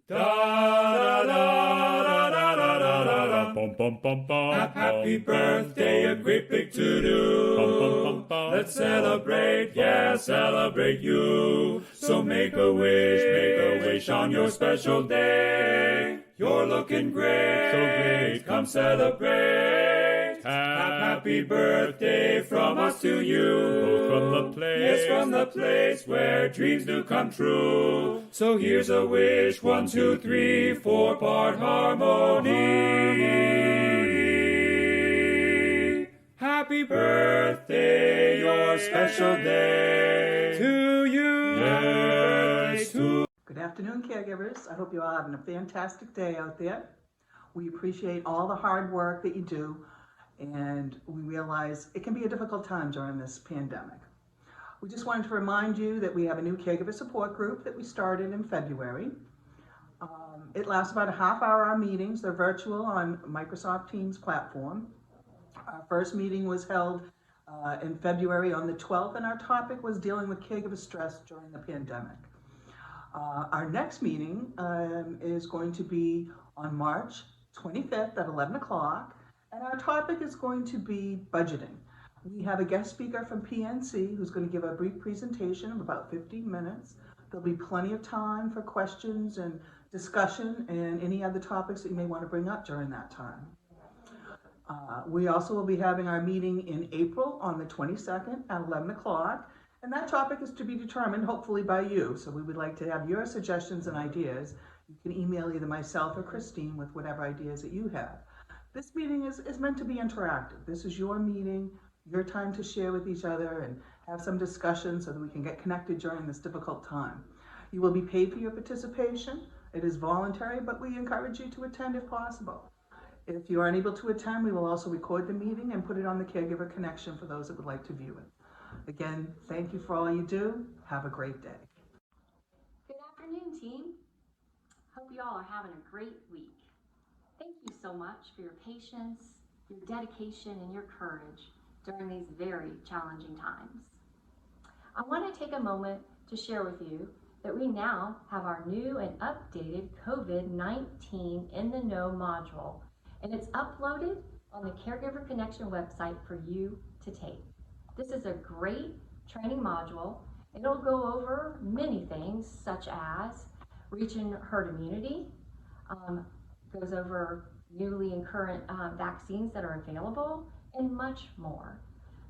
Happy birthday, a great big to-do. Let's celebrate, yeah, celebrate you. So make a wish on your special day. You're looking great, so great, come celebrate. Happy birthday from us to you. From the place, yes, from the place where dreams do come true. So here's a wish, 1, 2, 3, 4-part harmony. Happy birthday, your special day to you. Yes, to Good afternoon, caregivers. I hope you're all having a fantastic day out there. We appreciate all the hard work that you do, and we realize it can be a difficult time during this pandemic. We just wanted to remind you that we have a new caregiver support group that we started in February. It lasts about a half hour, our meetings. They're virtual on Microsoft Teams platform. Our first meeting was held in February on the 12th, and our topic was dealing with caregiver stress during the pandemic. Our next meeting is going to be on March 25th at 11 o'clock, and our topic is going to be budgeting. We have a guest speaker from PNC who's going to give a brief presentation of about 15 minutes. There'll be plenty of time for questions and discussion and any other topics that you may want to bring up during that time. We also will be having our meeting in April on the 22nd at 11 o'clock. And that topic is to be determined, hopefully, by you. So we would like to have your suggestions and ideas. You can email either myself or Christine with whatever ideas that you have. This meeting is meant to be interactive. This is your meeting, your time to share with each other and have some discussion so that we can get connected during this difficult time. You will be paid for your participation. It is voluntary, but we encourage you to attend if possible. If you are unable to attend, we will also record the meeting and put it on the Caregiver Connection for those that would like to view it. Again, thank you for all you do. Have a great day. Good afternoon, team. Hope you all are having a great week. Thank you so much for your patience, your dedication, and your courage during these very challenging times. I want to take a moment to share with you that we now have our new and updated COVID-19 in the Know module, and it's uploaded on the Caregiver Connection website for you to take. This is a great training module. It'll go over many things such as reaching herd immunity, goes over newly and current vaccines that are available, and much more.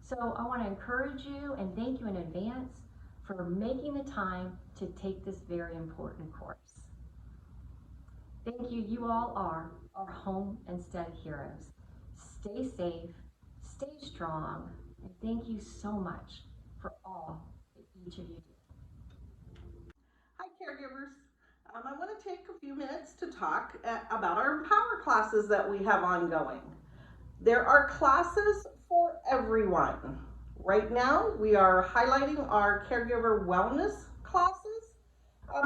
So I want to encourage you and thank you in advance for making the time to take this very important course. Thank you. You all are our home instead heroes. Stay safe, stay strong, and thank you so much for all that each of you do. Hi, caregivers. I want to take a few minutes to talk about our Empower classes that we have ongoing. There are classes for everyone. Right now, we are highlighting our caregiver wellness classes.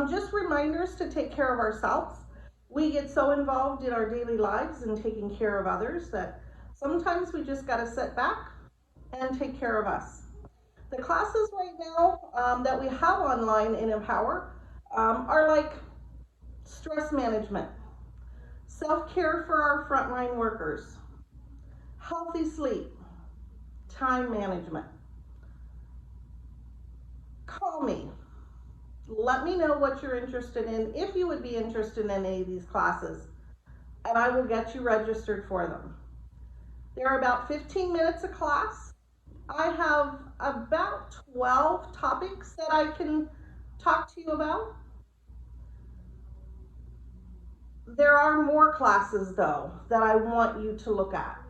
Just reminders to take care of ourselves. We get so involved in our daily lives and taking care of others that sometimes we just got to sit back and take care of us. The classes right now that we have online in Empower are like stress management, self-care for our frontline workers, healthy sleep, time management. Call me. Let me know what you're interested in, if you would be interested in any of these classes, and I will get you registered for them. They're about 15 minutes a class. I have about 12 topics that I can talk to you about. There are more classes, though, that I want you to look at.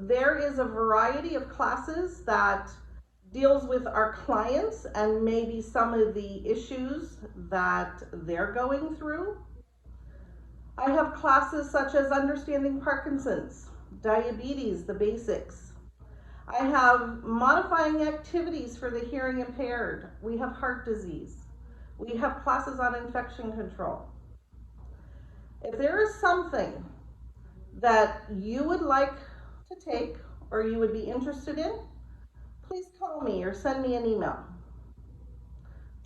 There is a variety of classes that deals with our clients and maybe some of the issues that they're going through. I have classes such as understanding Parkinson's, diabetes, the basics. I have modifying activities for the hearing impaired. We have heart disease. We have classes on infection control. If there is something that you would like to take or you would be interested in, please call me or send me an email.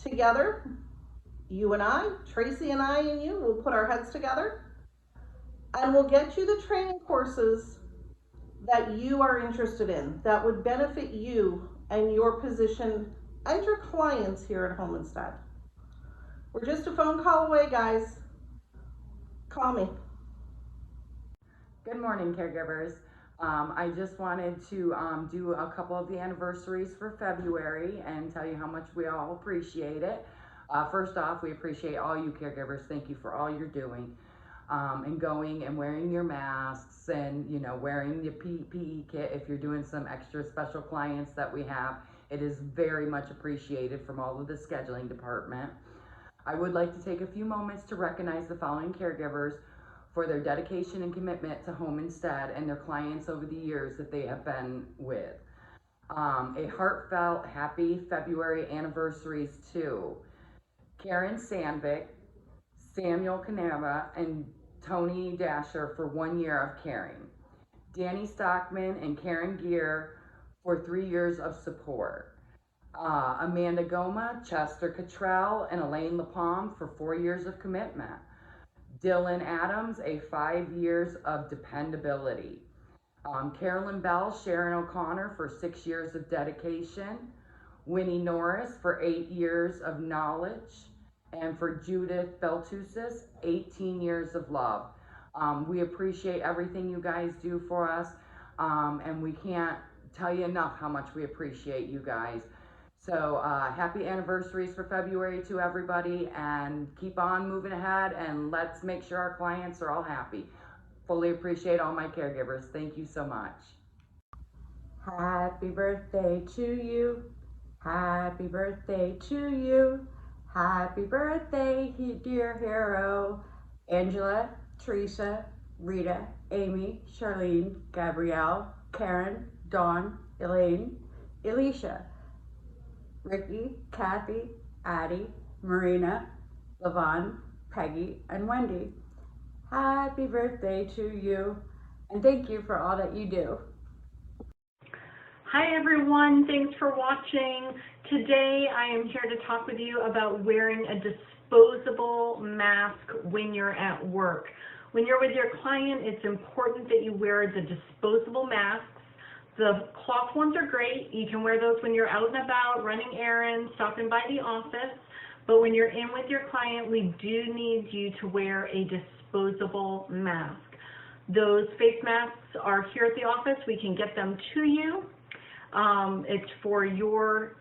Together, You and I, Tracy and I and you, will put our heads together and we'll get you the training courses that you are interested in, that would benefit you and your position and your clients here at Home Instead. We're just a phone call away, guys. Call me. Good morning, caregivers. I just wanted to do a couple of the anniversaries for February and tell you how much we all appreciate it. First off, we appreciate all you caregivers. Thank you for all you're doing. And going and wearing your masks and, you know, wearing the PPE kit if you're doing some extra special clients that we have. It is very much appreciated from all of the scheduling department. I would like to take a few moments to recognize the following caregivers for their dedication and commitment to Home Instead and their clients over the years that they have been with. A heartfelt happy February anniversaries to Karen Sandvik, Samuel Canava, and Tony Dasher for 1 year of caring. Danny Stockman and Karen Gear for 3 years of support. Amanda Goma, Chester Cottrell, and Elaine LaPalme for 4 years of commitment. Dylan Adams, 5 years of dependability. Carolyn Bell, Sharon O'Connor for 6 years of dedication. Winnie Norris for 8 years of knowledge. And for Judith Beltusis, 18 years of love. We appreciate everything you guys do for us, and we can't tell you enough how much we appreciate you guys. So happy anniversaries for February to everybody, and keep on moving ahead, and let's make sure our clients are all happy. Fully appreciate all my caregivers. Thank you so much. Happy birthday to you. Happy birthday to you. Happy birthday, dear hero. Angela, Teresa, Rita, Amy, Charlene, Gabrielle, Karen, Dawn, Elaine, Alicia, Ricky, Kathy, Addie, Marina, Lavon, Peggy, and Wendy. Happy birthday to you, and thank you for all that you do. Hi everyone, thanks for watching. Today I am here to talk with you about wearing a disposable mask when you're at work. When you're with your client, it's important that you wear the disposable masks. The cloth ones are great. You can wear those when you're out and about, running errands, stopping by the office. But when you're in with your client, we do need you to wear a disposable mask. Those face masks are here at the office. We can get them to you. It's for your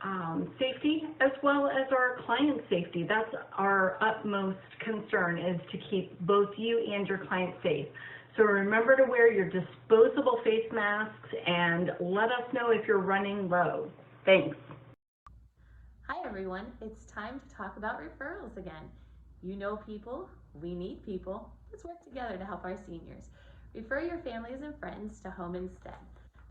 safety as well as our client's safety. That's our utmost concern, is to keep both you and your client safe. So remember to wear your disposable face masks and let us know if you're running low. Thanks. Hi everyone, it's time to talk about referrals again. You know people, we need people. Let's work together to help our seniors. Refer your families and friends to Home Instead.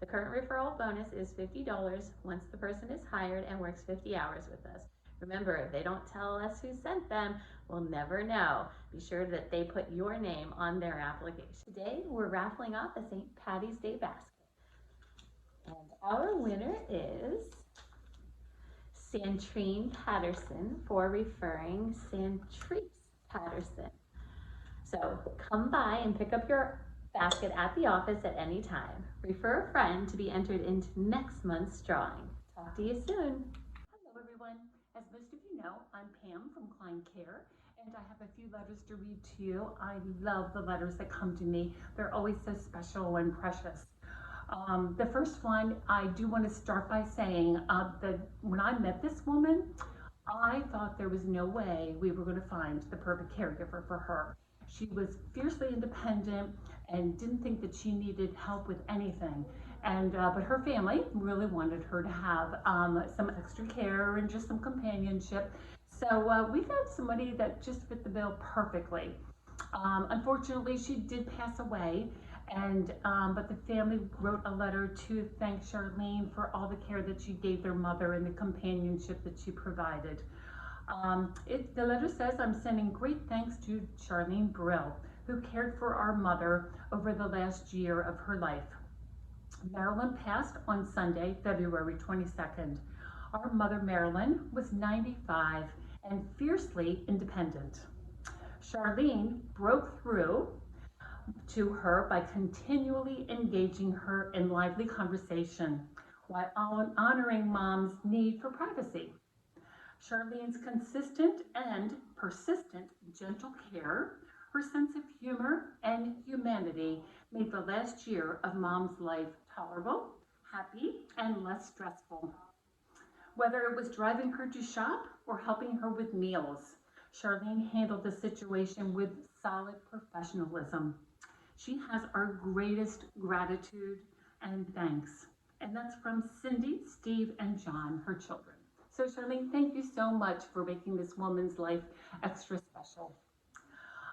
The current referral bonus is $50 once the person is hired and works 50 hours with us. Remember, if they don't tell us who sent them, we'll never know. Be sure that they put your name on their application. Today, we're raffling off a St. Patty's Day basket. And our winner is Santrine Patterson for referring Santrice Patterson. So come by and pick up your basket at the office at any time. Refer a friend to be entered into next month's drawing. Talk to you soon. Hello everyone. As most of you know, I'm Pam from Klein Care, and I have a few letters to read to you. I love the letters that come to me. They're always so special and precious. The first one, I do want to start by saying that when I met this woman, I thought there was no way we were going to find the perfect caregiver for her. She was fiercely independent and didn't think that she needed help with anything. And but her family really wanted her to have some extra care and just some companionship. So we found somebody that just fit the bill perfectly. Unfortunately, she did pass away, and but the family wrote a letter to thank Charlene for all the care that she gave their mother and the companionship that she provided. The letter says, I'm sending great thanks to Charlene Brill, who cared for our mother over the last year of her life. Marilyn passed on Sunday, February 22nd. Our mother, Marilyn, was 95 and fiercely independent. Charlene broke through to her by continually engaging her in lively conversation while honoring Mom's need for privacy. Charlene's consistent and persistent gentle care, her sense of humor and humanity made the last year of Mom's life tolerable, happy, and less stressful. Whether it was driving her to shop or helping her with meals, Charlene handled the situation with solid professionalism. She has our greatest gratitude and thanks. And that's from Cindy, Steve, and John, her children. So Charlene, thank you so much for making this woman's life extra special.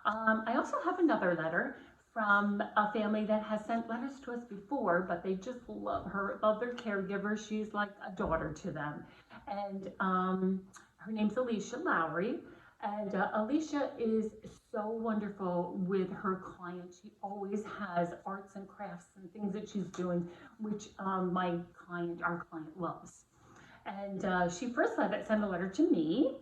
I also have another letter from a family that has sent letters to us before, but they just love her, love their caregiver. She's like a daughter to them. And her name's Alicia Lowry. And Alicia is so wonderful with her clients. She always has arts and crafts and things that she's doing, which our client loves. And she first sent a letter to me.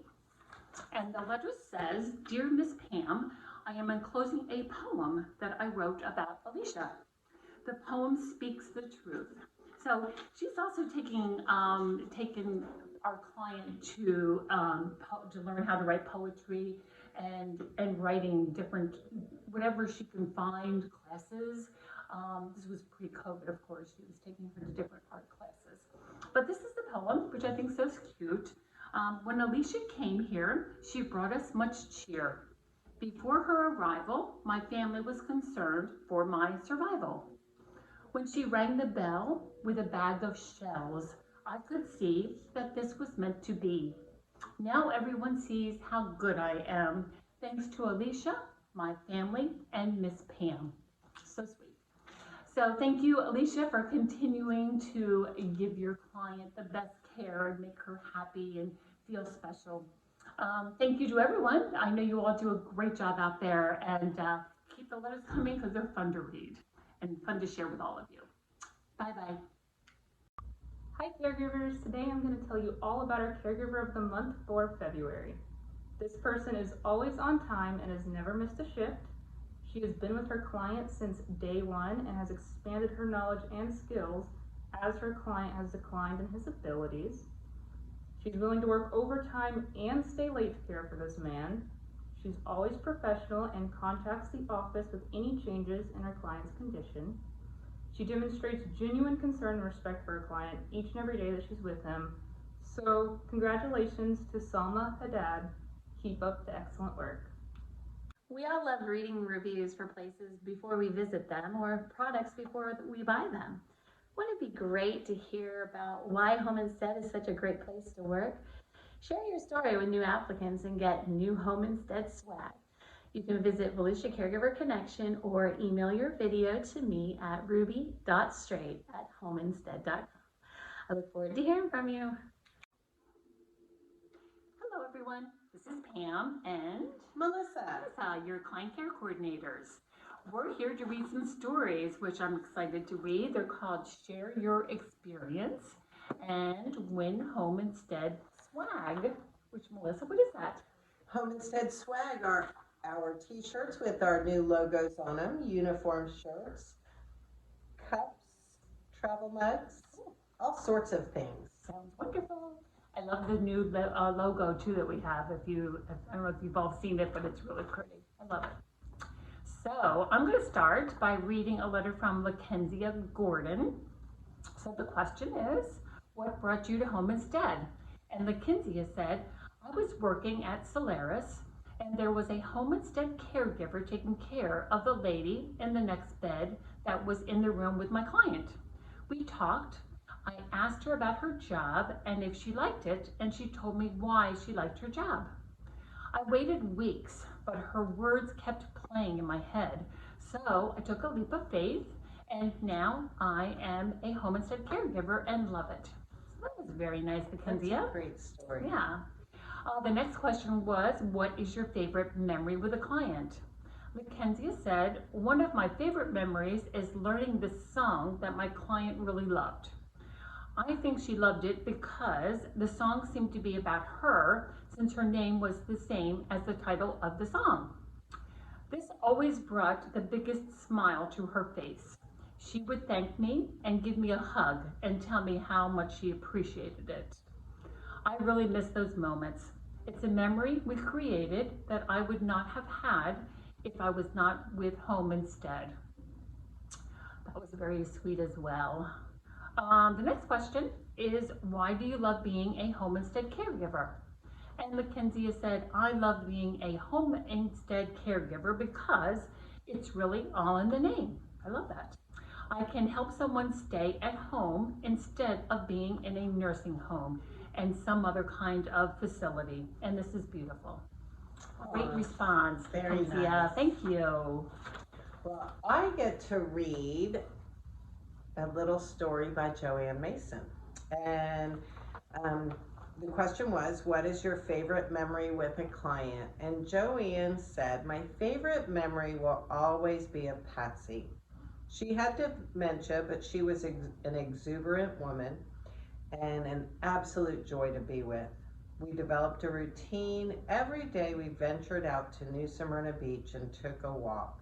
And the letter says, "Dear Miss Pam, I am enclosing a poem that I wrote about Alicia. The poem speaks the truth." So she's also taken our client to learn how to write poetry and writing different, whatever she can find, classes. This was pre-COVID, of course. She was taking her to different art classes. But this is the poem, which I think is so cute. When Alicia came here, she brought us much cheer. Before her arrival, my family was concerned for my survival. When she rang the bell with a bag of shells, I could see that this was meant to be. Now everyone sees how good I am, thanks to Alicia, my family, and Miss Pam. So sweet. So thank you, Alicia, for continuing to give your client the best care and make her happy and feel special. Thank you to everyone. I know you all do a great job out there, and keep the letters coming because they're fun to read and fun to share with all of you. Bye-bye. Hi caregivers, today I'm going to tell you all about our caregiver of the month for February. This person is always on time and has never missed a shift. She has been with her client since day one and has expanded her knowledge and skills as her client has declined in his abilities. She's willing to work overtime and stay late to care for this man. She's always professional and contacts the office with any changes in her client's condition. She demonstrates genuine concern and respect for her client each and every day that she's with him. So congratulations to Salma Haddad. Keep up the excellent work. We all love reading reviews for places before we visit them or products before we buy them. Wouldn't it be great to hear about why Home Instead is such a great place to work? Share your story with new applicants and get new Home Instead swag. You can visit Volusia Caregiver Connection or email your video to me at ruby.straight@homeinstead.com. I look forward to hearing from you. Hello everyone, this is Pam and Melissa. your client care coordinators. We're here to read some stories, which I'm excited to read. They're called Share Your Experience and Win Home Instead Swag, which, Melissa, what is that? Home Instead Swag are our t-shirts with our new logos on them, uniform shirts, cups, travel mugs, all sorts of things. Sounds wonderful. I love the new logo too that we have. I don't know if you've all seen it, but it's really pretty. I love it. So I'm going to start by reading a letter from Lakencia Gordon. So the question is, what brought you to Home Instead? And Lakencia said, I was working at Solaris and there was a Home Instead caregiver taking care of the lady in the next bed that was in the room with my client. We talked. I asked her about her job and if she liked it, and she told me why she liked her job. I waited weeks, but her words kept playing in my head. So I took a leap of faith, and now I am a Home Instead caregiver and love it. So that was very nice, Lakencia. That's a great story. Yeah. The next question was, what is your favorite memory with a client? Lakencia said, one of my favorite memories is learning this song that my client really loved. I think she loved it because the song seemed to be about her, since her name was the same as the title of the song. This always brought the biggest smile to her face. She would thank me and give me a hug and tell me how much she appreciated it. I really miss those moments. It's a memory we created that I would not have had if I was not with home instead. That was very sweet as well. The next question is, why do you love being a home instead caregiver? And Mackenzie has said, I love being a home instead caregiver because it's really all in the name. I love that. I can help someone stay at home instead of being in a nursing home and some other kind of facility. And this is beautiful. Great response, Very Mackenzie. nice. Thank you. Well, I get to read a little story by Joanne Mason. And the question was, what is your favorite memory with a client? And Joanne said, my favorite memory will always be of Patsy. She had dementia, but she was an exuberant woman and an absolute joy to be with. We developed a routine. Every day we ventured out to New Smyrna Beach and took a walk.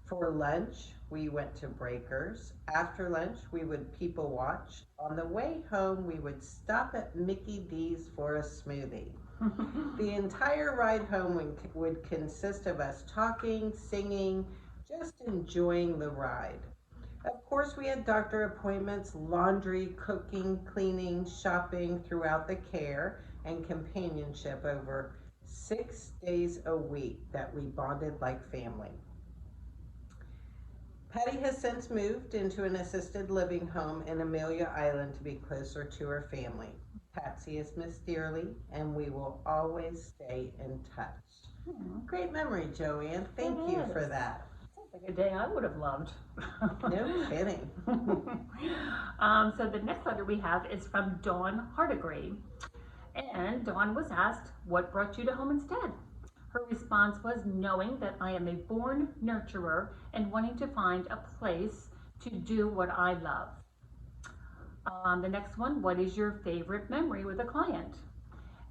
For lunch, we went to Breakers. After lunch, we would people watch. On the way home, we would stop at Mickey D's for a smoothie. The entire ride home would consist of us talking, singing, just enjoying the ride. Of course, we had doctor appointments, laundry, cooking, cleaning, shopping throughout the care and companionship over 6 days a week that we bonded like family. Patty has since moved into an assisted living home in Amelia Island to be closer to her family. Patsy is missed dearly, and we will always stay in touch. Great memory, Joanne. Thank you for that. Like a day I would have loved. No kidding. So the next letter we have is from Dawn Hardigree. And Dawn was asked, what brought you to home instead? Her response was, knowing that I am a born nurturer and wanting to find a place to do what I love. The next one, what is your favorite memory with a client?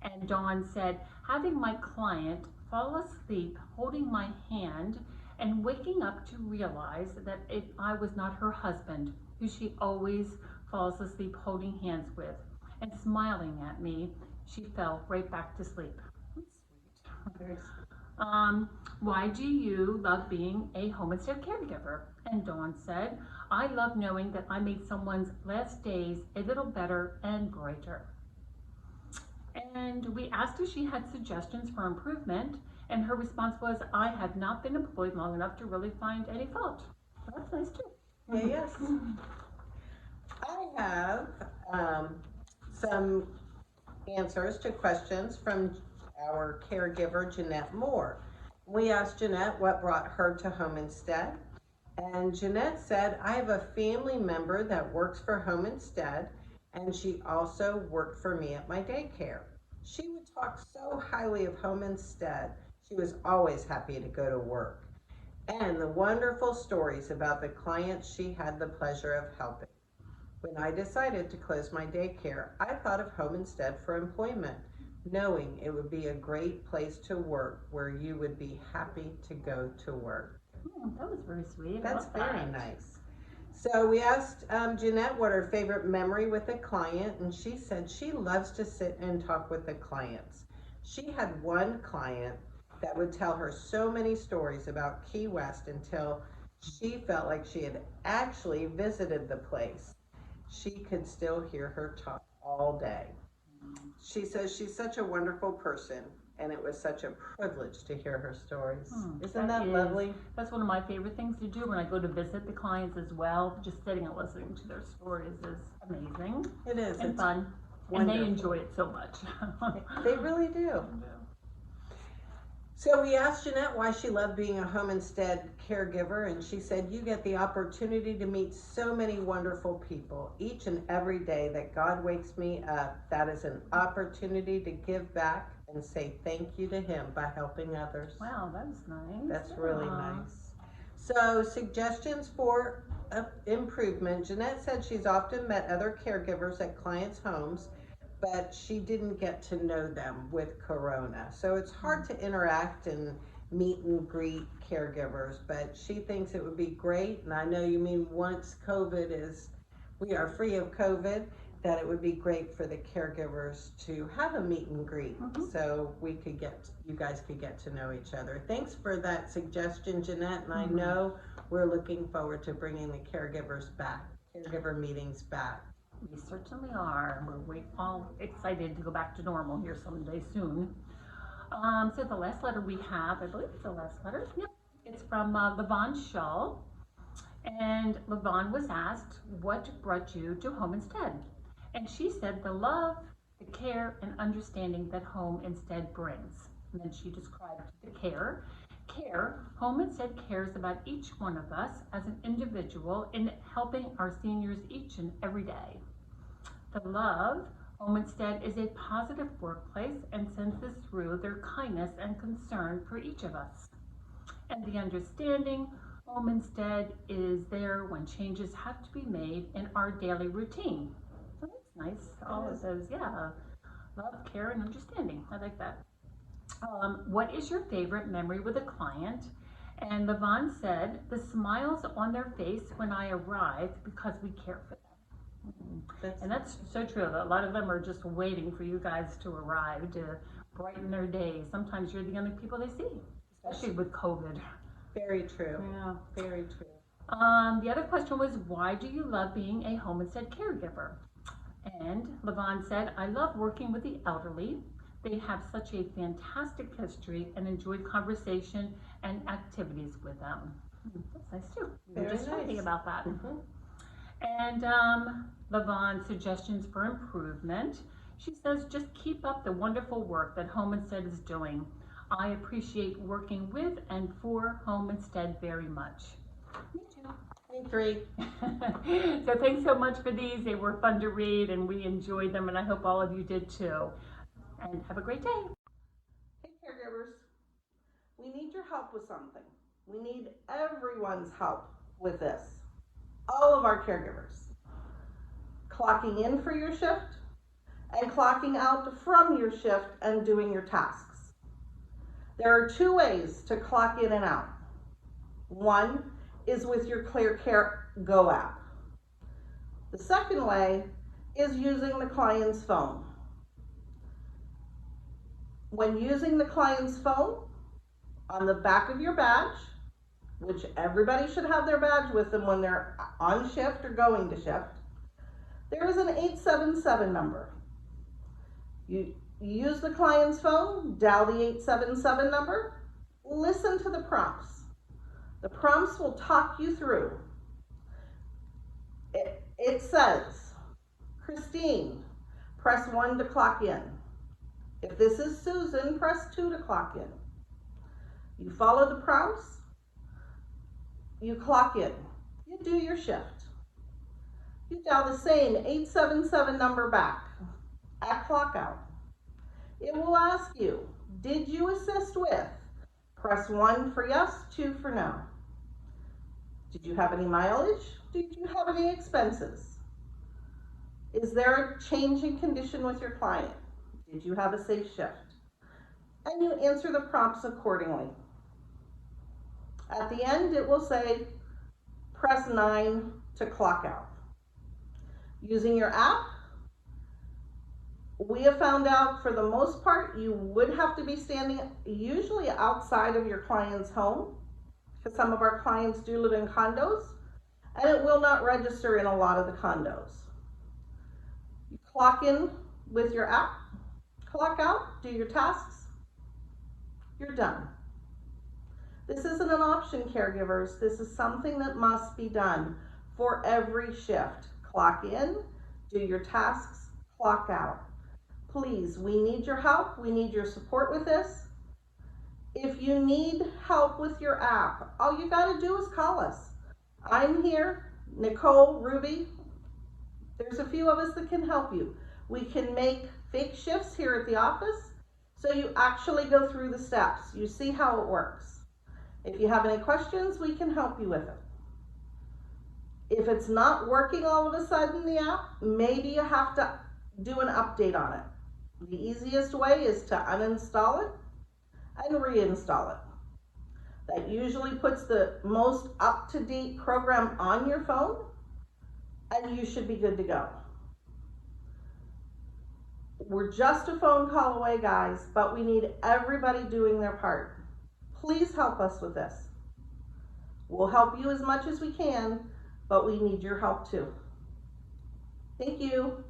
And Dawn said, having my client fall asleep holding my hand and waking up to realize that I was not her husband, who she always falls asleep holding hands with, and smiling at me, she fell right back to sleep. Very Why do you love being a home instead caregiver? And Dawn said, I love knowing that I made someone's last days a little better and brighter. And we asked if she had suggestions for improvement, and her response was, I have not been employed long enough to really find any fault. So that's nice too. Yes. I have some answers to questions from our caregiver, Jeanette Moore. We asked Jeanette what brought her to Home Instead, and Jeanette said, I have a family member that works for Home Instead, and she also worked for me at my daycare. She would talk so highly of Home Instead. She was always happy to go to work, and the wonderful stories about the clients she had the pleasure of helping. When I decided to close my daycare, I thought of Home Instead for employment, knowing it would be a great place to work where you would be happy to go to work. That was very sweet. That's very nice. So we asked Jeanette what her favorite memory with a client, and she said she loves to sit and talk with the clients. She had one client that would tell her so many stories about Key West until she felt like she had actually visited the place. She could still hear her talk all day. She says she's such a wonderful person, and it was such a privilege to hear her stories. Isn't that lovely? That's one of my favorite things to do when I go to visit the clients as well. Just sitting and listening to their stories is amazing. It is. And It's fun. wonderful. And they enjoy it so much. They really do. So we asked Jeanette why she loved being a Home Instead caregiver, and she said, you get the opportunity to meet so many wonderful people each and every day that God wakes me up. That is an opportunity to give back and say thank you to Him by helping others. Wow, that's nice. That's really nice. So suggestions for improvement. Jeanette said she's often met other caregivers at clients' homes, but she didn't get to know them with Corona. So it's hard to interact and meet and greet caregivers, but she thinks it would be great. And I know you mean once we are free of COVID, that it would be great for the caregivers to have a meet and greet, so you guys could get to know each other. Thanks for that suggestion, Jeanette, and I know we're looking forward to bringing the caregivers back, caregiver meetings back. We certainly are. We're all excited to go back to normal here someday soon. So the last letter we have, I believe it's the last letter. Yep. It's from Levon Shaw. And Levon was asked, what brought you to Home Instead? And she said the love, the care, and understanding that Home Instead brings. And then she described the care. Home Instead cares about each one of us as an individual in helping our seniors each and every day. The love, Home Instead is a positive workplace and sends this through their kindness and concern for each of us. And the understanding, Home Instead is there when changes have to be made in our daily routine. So that's nice. All of those, yeah. Love, care, and understanding. I like that. What is your favorite memory with a client? And Levon said, the smiles on their face when I arrive because we care for them. And that's so true. A lot of them are just waiting for you guys to arrive to brighten their day. Sometimes you're the only people they see, especially with COVID. Very true. Yeah, very true. The other question was, why do you love being a Home Instead caregiver? And Levon said, I love working with the elderly. They have such a fantastic history and enjoy conversation and activities with them. That's nice too. We were just talking about that. And Levon's suggestions for improvement. She says, just keep up the wonderful work that Home Instead is doing. I appreciate working with and for Home Instead very much. Me too. Me too. So thanks so much for these. They were fun to read and we enjoyed them, and I hope all of you did too. And have a great day. Hey caregivers, we need your help with something. We need everyone's help with this. All of our caregivers. Clocking in for your shift and clocking out from your shift and doing your tasks. There are two ways to clock in and out. One is with your ClearCare Go app. The second way is using the client's phone. When using the client's phone, on the back of your badge, which everybody should have their badge with them when they're on shift or going to shift, there is an 877 number. You use the client's phone, dial the 877 number, listen to the prompts. The prompts will talk you through. It says, Christine, press 1 to clock in. If this is Susan, press 2 to clock in. You follow the prompts, you clock in, you do your shift. You dial the same 877 number back at clock out. It will ask you, did you assist with? Press 1 for yes, 2 for no. Did you have any mileage? Did you have any expenses? Is there a change in condition with your client? Did you have a safe shift? And you answer the prompts accordingly. At the end, it will say, press 9 to clock out. Using your app, we have found out for the most part, you would have to be standing usually outside of your client's home, because some of our clients do live in condos, and it will not register in a lot of the condos. You clock in with your app, clock out, do your tasks, you're done. This isn't an option, caregivers. This is something that must be done for every shift. Clock in, do your tasks, clock out. Please, we need your help. We need your support with this. If you need help with your app, all you gotta do is call us. I'm here, Nicole, Ruby. There's a few of us that can help you. We can make fake shifts here at the office, so you actually go through the steps. You see how it works. If you have any questions, we can help you with it. If it's not working all of a sudden, the app, maybe you have to do an update on it. The easiest way is to uninstall it and reinstall it. That usually puts the most up-to-date program on your phone, and you should be good to go. We're just a phone call away, guys, but we need everybody doing their part. Please help us with this. We'll help you as much as we can, but we need your help too. Thank you.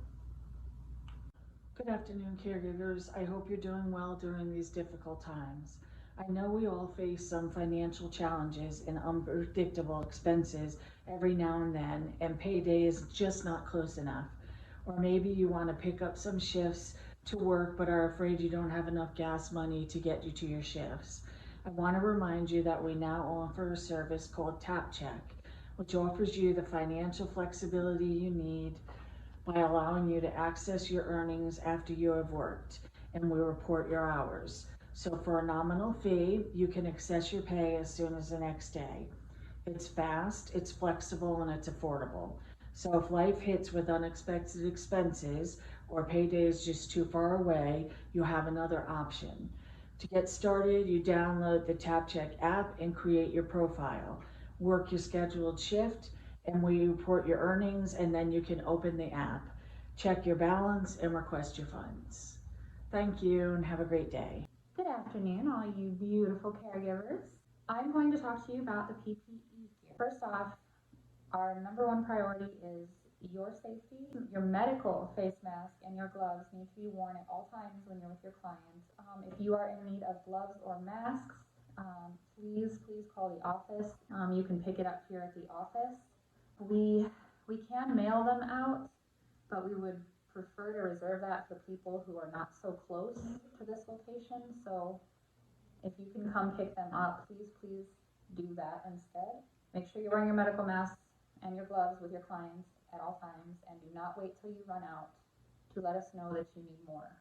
Good afternoon, caregivers. I hope you're doing well during these difficult times. I know we all face some financial challenges and unpredictable expenses every now and then, and payday is just not close enough. Or maybe you want to pick up some shifts to work but are afraid you don't have enough gas money to get you to your shifts. I want to remind you that we now offer a service called Tap Check, which offers you the financial flexibility you need by allowing you to access your earnings after you have worked, and we report your hours. So for a nominal fee, you can access your pay as soon as the next day. It's fast, it's flexible, and it's affordable. So if life hits with unexpected expenses or payday is just too far away, you have another option. To get started, you download the Tap Check app and create your profile. Work your scheduled shift, and we report your earnings, and then you can open the app, check your balance, and request your funds. Thank you, and have a great day. Good afternoon, all you beautiful caregivers. I'm going to talk to you about the PPE gear. First off, our number one priority is your safety. Your medical face mask and your gloves need to be worn at all times when you're with your clients. If you are in need of gloves or masks, please call the office. You can pick it up here at the office. We can mail them out, but we would prefer to reserve that for people who are not so close to this location. So if you can come pick them up, please do that instead. Make sure you're wearing your medical masks and your gloves with your clients at all times, and do not wait till you run out to let us know that you need more.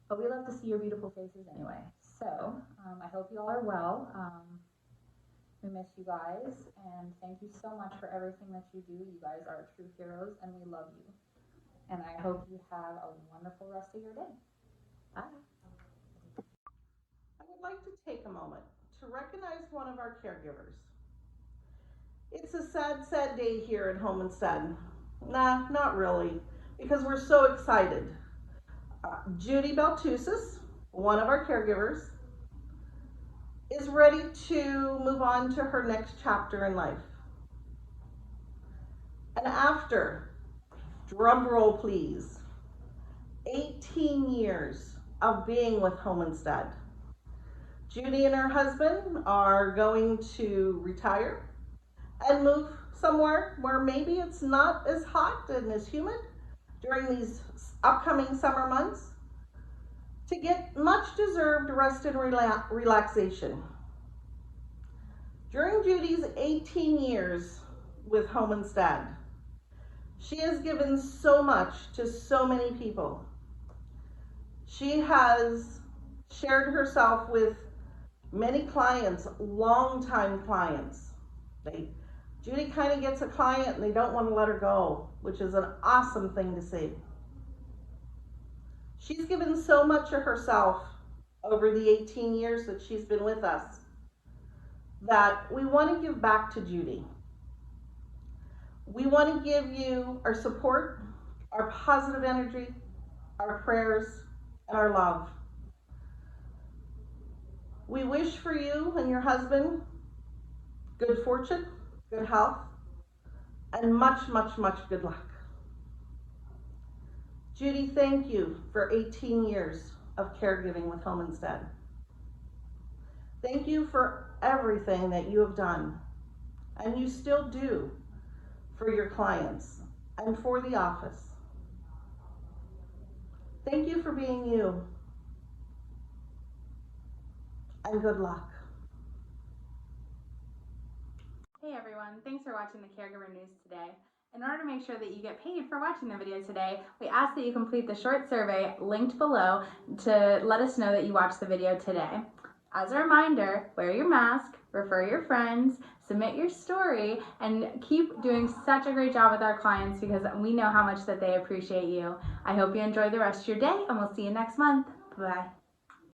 But we love to see your beautiful faces anyway. So I hope you all are well. We miss you guys, and thank you so much for everything that you do. You guys are true heroes, and we love you. And I hope you have a wonderful rest of your day. Bye. I would like to take a moment to recognize one of our caregivers. It's a sad day here at Home Instead. Nah, not really, because we're so excited. Judy Beltusis, one of our caregivers, is ready to move on to her next chapter in life. And after, drum roll please, 18 years of being with Home Instead, Judy and her husband are going to retire and move somewhere where maybe it's not as hot and as humid during these upcoming summer months to get much deserved rest and relaxation. During Judy's 18 years with Home Instead, she has given so much to so many people. She has shared herself with many clients, longtime clients. Judy kind of gets a client and they don't want to let her go, which is an awesome thing to see. She's given so much of herself over the 18 years that she's been with us that we want to give back to Judy. We want to give you our support, our positive energy, our prayers, and our love. We wish for you and your husband good fortune, good health, and much good luck. Judy, thank you for 18 years of caregiving with Home Instead. Thank you for everything that you have done, and you still do, for your clients and for the office. Thank you for being you, and good luck. Hey everyone, thanks for watching the Caregiver News today. In order to make sure that you get paid for watching the video today, we ask that you complete the short survey linked below to let us know that you watched the video today. As a reminder, wear your mask, refer your friends, submit your story, and keep doing such a great job with our clients because we know how much that they appreciate you. I hope you enjoy the rest of your day, and we'll see you next month. Bye.